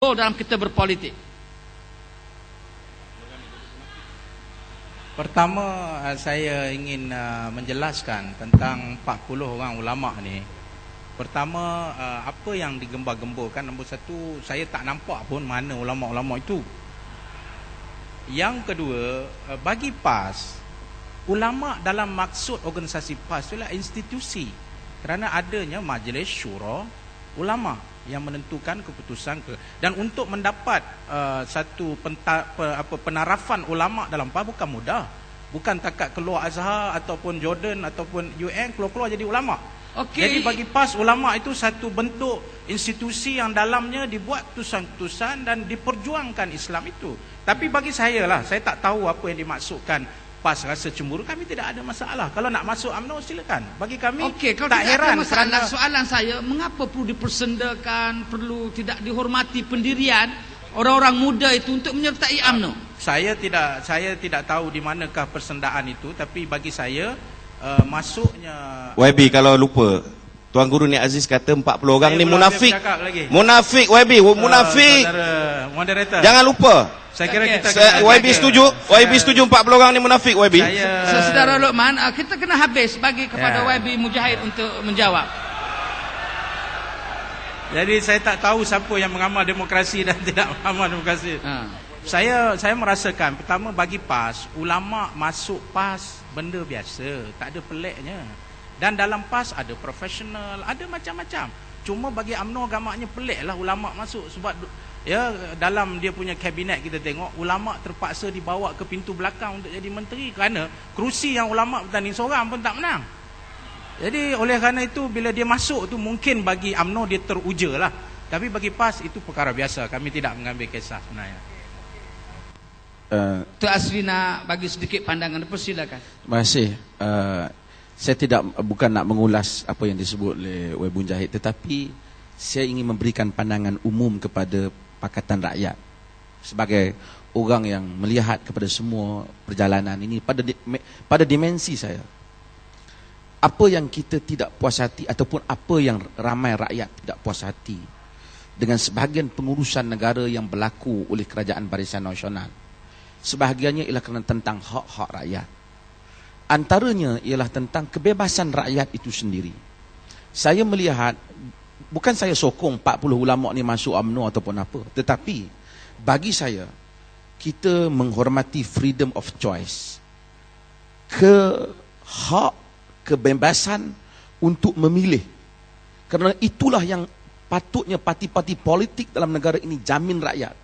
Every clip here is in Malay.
dalam kita berpolitik? Pertama, saya ingin menjelaskan tentang 40 orang ulama ni. Pertama, apa yang digembar-gemburkan, nombor satu, saya tak nampak pun mana ulama-ulama itu. Yang kedua, bagi PAS, ulama dalam maksud organisasi PAS itulah institusi, kerana adanya majlis syura ulama yang menentukan keputusan dan untuk mendapat satu penarafan ulama dalam PAS bukan mudah. Bukan takat keluar Azhar ataupun Jordan ataupun UN keluar-keluar jadi ulama. Jadi bagi PAS, ulama itu satu bentuk institusi yang dalamnya dibuat keputusan-keputusan dan diperjuangkan Islam itu. Tapi bagi saya lah, saya tak tahu apa yang dimaksudkan PAS rasa cemburu. Kami tidak ada masalah. Kalau nak masuk UMNO silakan. Bagi kami kalau tak heran masalah, soalan saya, mengapa perlu dipersendakan, perlu tidak dihormati pendirian orang-orang muda itu untuk menyertai UMNO? Saya tidak tahu di manakah persendaan itu, tapi bagi saya masuknya YB kalau lupa, Tuan Guru Nik Aziz kata 40 orang ni munafik. Munafik YB, munafik. Moderator. Jangan lupa. Saya kira kita YB setuju? YB setuju 40 orang ni munafik YB? Saudara Luqman, kita kena habis bagi kepada YB Mujahid untuk menjawab. Jadi saya tak tahu siapa yang mengamal demokrasi dan tidak mengamal demokrasi. Saya merasakan, pertama bagi PAS, ulama masuk PAS benda biasa, tak ada peliknya. Dan dalam PAS ada profesional, ada macam-macam. Cuma bagi UMNO agaknya pelik lah ulama masuk, sebab ya dalam dia punya kabinet kita tengok ulama terpaksa dibawa ke pintu belakang untuk jadi menteri, kerana kerusi yang ulama bertanding seorang pun tak menang. Jadi oleh kerana itu bila dia masuk tu mungkin bagi UMNO dia teruja lah. Tapi bagi PAS itu perkara biasa, kami tidak mengambil kisah sebenarnya. Tuan Asri nak bagi sedikit pandangan, persilakan. Terima kasih. Saya bukan nak mengulas apa yang disebut oleh YB Mujahid, tetapi saya ingin memberikan pandangan umum kepada Pakatan Rakyat sebagai orang yang melihat kepada semua perjalanan ini pada dimensi saya. Apa yang kita tidak puas hati ataupun apa yang ramai rakyat tidak puas hati dengan sebahagian pengurusan negara yang berlaku oleh Kerajaan Barisan Nasional, sebahagiannya ialah kerana tentang hak-hak rakyat. Antaranya ialah tentang kebebasan rakyat itu sendiri. Saya melihat, bukan saya sokong 40 ulama ni masuk UMNO ataupun apa, tetapi bagi saya, kita menghormati freedom of choice, kebebasan untuk memilih. Kerana itulah yang patutnya parti-parti politik dalam negara ini jamin rakyat.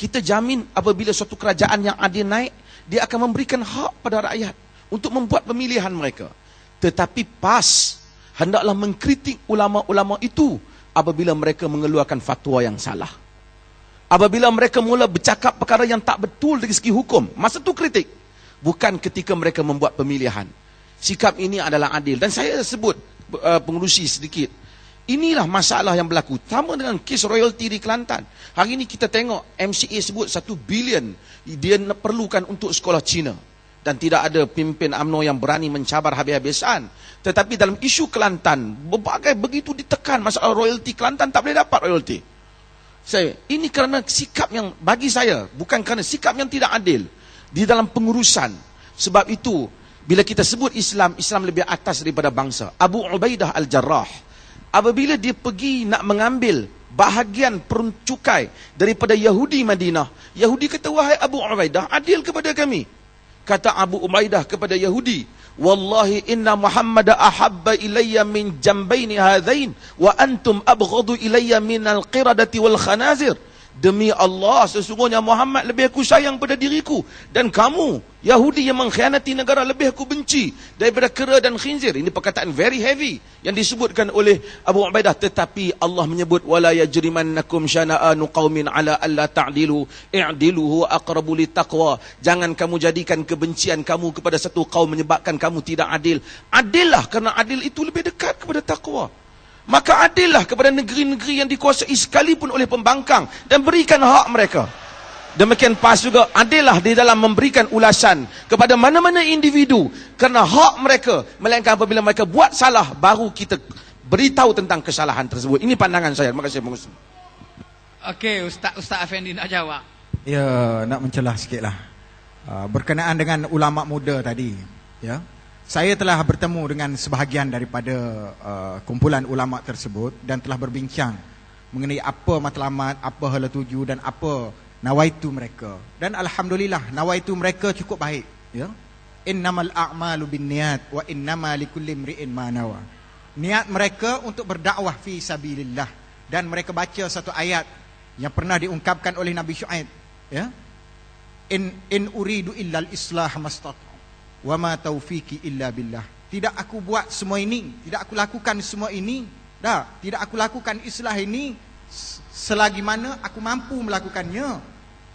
Kita jamin apabila suatu kerajaan yang adil naik, dia akan memberikan hak pada rakyat untuk membuat pemilihan mereka. Tetapi PAS hendaklah mengkritik ulama-ulama itu apabila mereka mengeluarkan fatwa yang salah. Apabila mereka mula bercakap perkara yang tak betul dari segi hukum, masa itu kritik. Bukan ketika mereka membuat pemilihan. Sikap ini adalah adil. Dan saya sebut pengurusi sedikit. Inilah masalah yang berlaku. Sama dengan kes royalty di Kelantan. Hari ini kita tengok MCA sebut 1 bilion dia perlukan untuk sekolah Cina. Dan tidak ada pimpin UMNO yang berani mencabar habis-habisan. Tetapi dalam isu Kelantan, berbagai begitu ditekan masalah royalty. Kelantan tak boleh dapat royalty. Ini kerana sikap yang bagi saya, bukan kerana sikap yang tidak adil di dalam pengurusan. Sebab itu, bila kita sebut Islam, Islam lebih atas daripada bangsa. Abu Ubaidah Al-Jarrah, apabila dia pergi nak mengambil bahagian peruncukai daripada Yahudi Madinah, Yahudi kata, wahai Abu Ubaidah, adil kepada kami. Kata Abu Ubaidah kepada Yahudi, wallahi inna Muhammad ahabba ilayya min jambaini hadhain wa antum abghadu ilayya min al-qiradati wal khanazir. Demi Allah, sesungguhnya Muhammad lebih aku sayang pada diriku, dan kamu Yahudi yang mengkhianati negara lebih aku benci daripada kera dan khinzir. Ini perkataan very heavy yang disebutkan oleh Abu Ubaidah. Tetapi Allah menyebut, wala yajrimannakum syana'anu qaumin ala alla ta'dilu i'dilu huwa aqrabu littaqwa. Jangan kamu jadikan kebencian kamu kepada satu kaum menyebabkan kamu tidak adil. Adillah, kerana adil itu lebih dekat kepada takwa. Maka adillah kepada negeri-negeri yang dikuasai sekalipun oleh pembangkang dan berikan hak mereka. Demikian PAS juga adillah di dalam memberikan ulasan kepada mana-mana individu kerana hak mereka, melainkan apabila mereka buat salah baru kita beritahu tentang kesalahan tersebut. Ini pandangan saya. Terima kasih. Okey, Ustaz Effendi nak jawab. Ya, nak mencelah sikitlah. Berkenaan dengan ulama muda tadi, ya. Saya telah bertemu dengan sebahagian daripada kumpulan ulama tersebut dan telah berbincang mengenai apa matlamat, apa hala tuju dan apa nawaitu mereka. Dan alhamdulillah nawaitu mereka cukup baik, ya. Innamal a'malu binniyat wa innama likulli imri'in ma nawa. Niat mereka untuk berdakwah fi sabilillah, dan mereka baca satu ayat yang pernah diungkapkan oleh Nabi Syuaib, ya. In uridu illal islah mastata wa ma taufiqi illa billah. Tidak aku buat semua ini, tidak aku lakukan semua ini, tidak aku lakukan islah ini selagi mana aku mampu melakukannya,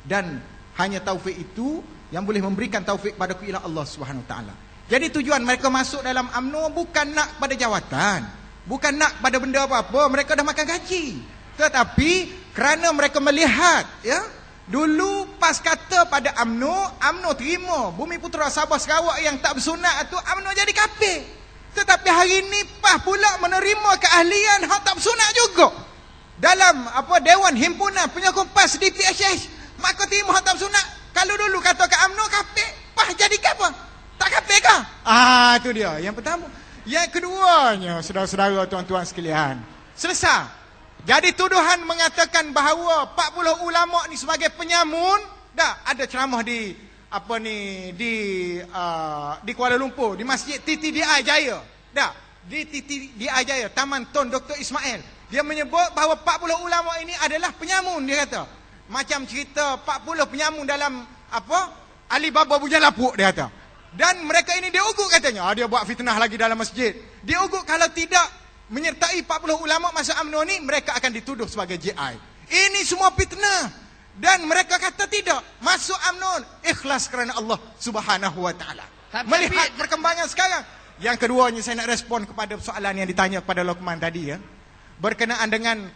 dan hanya taufik itu yang boleh memberikan taufik padaku ialah Allah Subhanahu Wa Taala. Jadi tujuan mereka masuk dalam UMNO bukan nak pada jawatan, bukan nak pada benda apa-apa, mereka dah makan gaji. Tetapi kerana mereka melihat, ya, dulu pas kata pada UMNO terima Bumi Putera Sabah Sarawak yang tak bersunat itu, UMNO jadi kafir. Tetapi hari ini PAS pula menerima keahlian hak tak bersunat juga. Dalam Dewan Himpunan Penyokong PAS di PSS, maka terima hak tak bersunat. Kalau dulu kata ke UMNO kafir, PAS jadi apa? Tak kafir kah? Itu dia yang pertama. Yang keduanya, saudara-saudara, tuan-tuan sekalian, selesai. Jadi tuduhan mengatakan bahawa 40 ulama ni sebagai penyamun, ada ceramah di di Kuala Lumpur, di Masjid TTDI Jaya. Di TTDI Jaya, Taman Tun Dr. Ismail. Dia menyebut bahawa 40 ulama ini adalah penyamun, dia kata. Macam cerita 40 penyamun dalam Alibaba Bujang Lapuk, dia kata. Dan mereka ini dia ugut katanya, dia buat fitnah lagi dalam masjid. Dia ugut kalau tidak menyertai 40 ulama masuk UMNO ni, mereka akan dituduh sebagai JI. Ini semua fitnah. Dan mereka kata tidak, masuk UMNO ikhlas kerana Allah Subhanahu Wa Taala. Melihat perkembangan sekarang. Yang keduanya, saya nak respon kepada soalan yang ditanya kepada Lokman tadi, ya. Berkenaan dengan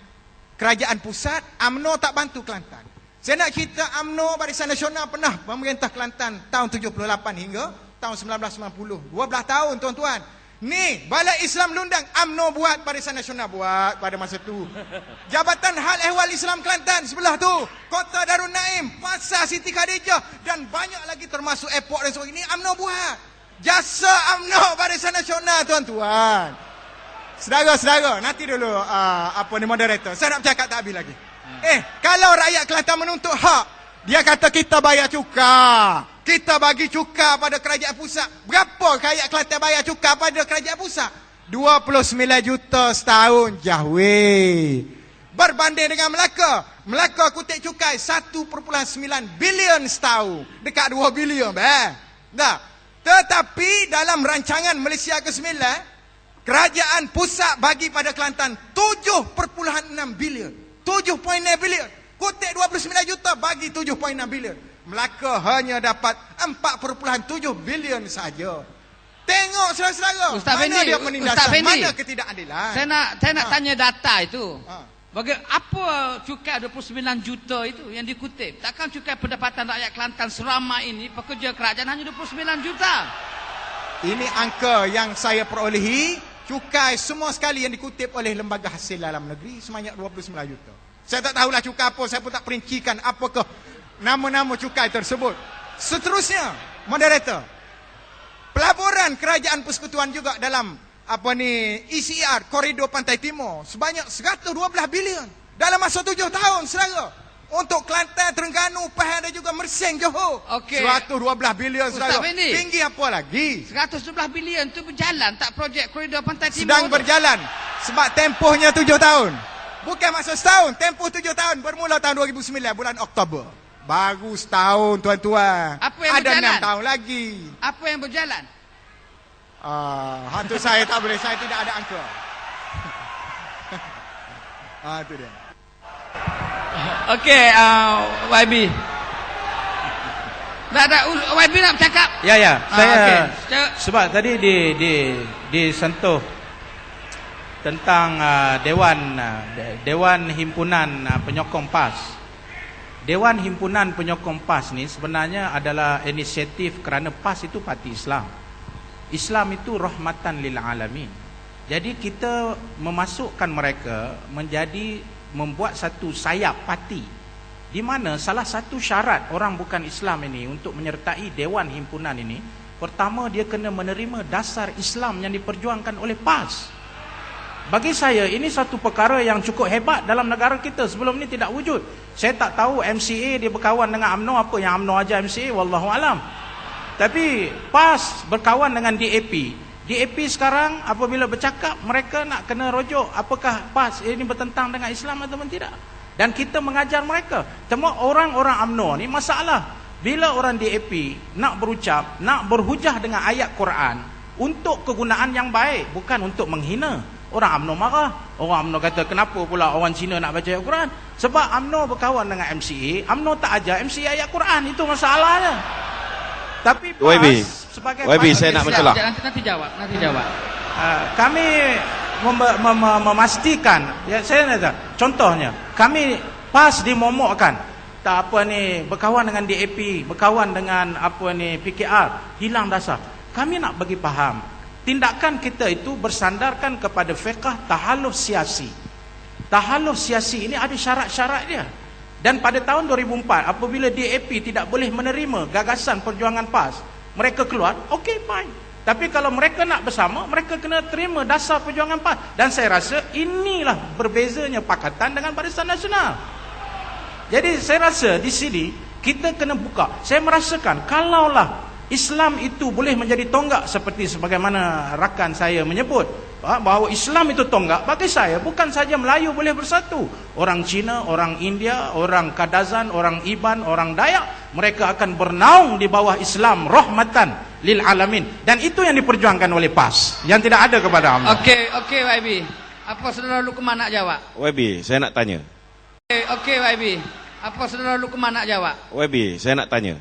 kerajaan pusat, UMNO tak bantu Kelantan. Saya nak cerita UMNO Barisan Nasional pernah memerintah Kelantan tahun 78 hingga tahun 1990. 12 tahun, tuan-tuan. Ni, Balai Islam Lundang, UMNO buat, Barisan Nasional buat pada masa tu. Jabatan Hal Ehwal Islam Kelantan sebelah tu, Kota Darul Naim, Pasar Siti Khadijah, dan banyak lagi termasuk airport dan sebagainya, UMNO buat. Jasa UMNO Barisan Nasional, tuan-tuan. Saudara-saudara, nanti dulu moderator. Saya nak bercakap tak habis lagi. Kalau rakyat Kelantan menuntut hak, dia kata kita bayar cukai. Kita bagi cukai pada kerajaan pusat. Berapa rakyat Kelantan bayar cukai pada kerajaan pusat? 29 juta setahun, jahwe. Berbanding dengan Melaka. Melaka kutip cukai 1.9 bilion setahun. Dekat 2 bilion. Tetapi dalam rancangan Malaysia ke-9, kerajaan pusat bagi pada Kelantan 7.6 bilion. 7.9 bilion. Kutip 29 juta bagi 7.6 bilion. Melaka hanya dapat 4.7 bilion saja. Tengok saudara-saudara, mana dia penindasan, mana ketidakadilan. Saya nak tanya data itu. Apa cukai 29 juta itu yang dikutip? Takkan cukai pendapatan rakyat Kelantan selama ini pekerja kerajaan hanya 29 juta? Ini angka yang saya perolehi. Cukai semua sekali yang dikutip oleh Lembaga Hasil Dalam Negeri sebanyak 29 juta. Saya tak tahulah cukai apa, saya pun tak perincikan apakah nama-nama cukai tersebut. Seterusnya, moderator, pelaburan kerajaan persekutuan juga dalam ECR, Koridor Pantai Timur, sebanyak 112 bilion dalam masa 7 tahun, saudara. Untuk Kelantan, Terengganu, Pahang dan juga Mersing, Johor. 112 bilion, saudara. Tinggi apa lagi? 112 bilion itu berjalan tak projek Koridor Pantai Timur? Sedang berjalan. Sebab tempohnya 7 tahun. Bukan masa setahun, tempoh 7 tahun. Bermula tahun 2009, bulan Oktober. Baru setahun, tuan-tuan. Apa yang ada berjalan? 6 tahun lagi. Apa yang berjalan? Hantu saya tak boleh, saya tidak ada angka. Itu dia. Okey, YB. YB nak bercakap? Ya. Saya okay. Sebab tadi disentuh tentang Dewan Himpunan Penyokong PAS. Dewan Himpunan Penyokong PAS ni sebenarnya adalah inisiatif kerana PAS itu parti Islam. Islam itu rahmatan lil alamin. Jadi kita memasukkan mereka menjadi membuat satu sayap parti di mana salah satu syarat orang bukan Islam ini untuk menyertai Dewan Himpunan ini, pertama dia kena menerima dasar Islam yang diperjuangkan oleh PAS. Bagi saya ini satu perkara yang cukup hebat dalam negara kita. Sebelum ni tidak wujud. Saya tak tahu MCA dia berkawan dengan UMNO, apa yang UMNO aja MCA, wallahu alam. Tapi PAS berkawan dengan DAP. DAP sekarang apabila bercakap, mereka nak kena rujuk apakah PAS ini bertentang dengan Islam atau tidak. Dan kita mengajar mereka. Cuma orang-orang UMNO ni masalah. Bila orang DAP nak berucap, nak berhujah dengan ayat Quran untuk kegunaan yang baik, bukan untuk menghina. Orang UMNO marah. Orang UMNO kata, kenapa pula orang Cina nak baca ayat Quran? Sebab UMNO berkawan dengan MCA, UMNO tak ajar MCA ayat Quran. Itu masalahnya. Tapi PAS sebagai YB, saya nak mencelah. Nanti jawab. Kami memastikan, ya, saya nak contohnya, kami PAS dimomokkan. Tak apa ni, berkawan dengan DAP, berkawan dengan apa ni PKR, hilang dasar. Kami nak bagi faham, tindakan kita itu bersandarkan kepada fiqh tahaluf siasi. Tahaluf siasi ini ada syarat-syarat dia. Dan pada tahun 2004, apabila DAP tidak boleh menerima gagasan perjuangan PAS, mereka keluar, okey, fine. Tapi kalau mereka nak bersama, mereka kena terima dasar perjuangan PAS. Dan saya rasa inilah berbezanya Pakatan dengan Barisan Nasional. Jadi saya rasa di sini kita kena buka. Saya merasakan kalaulah Islam itu boleh menjadi tonggak seperti sebagaimana rakan saya menyebut, bahawa Islam itu tonggak, bagi saya bukan saja Melayu boleh bersatu. Orang Cina, orang India, orang Kadazan, orang Iban, orang Dayak, mereka akan bernaung di bawah Islam rahmatan lil alamin. Dan itu yang diperjuangkan oleh PAS, yang tidak ada kepada Allah. Okey YB. Apa saudara Luqman nak jawab? YB, saya nak tanya. Okey YB. Apa saudara Luqman nak jawab? YB, saya nak tanya.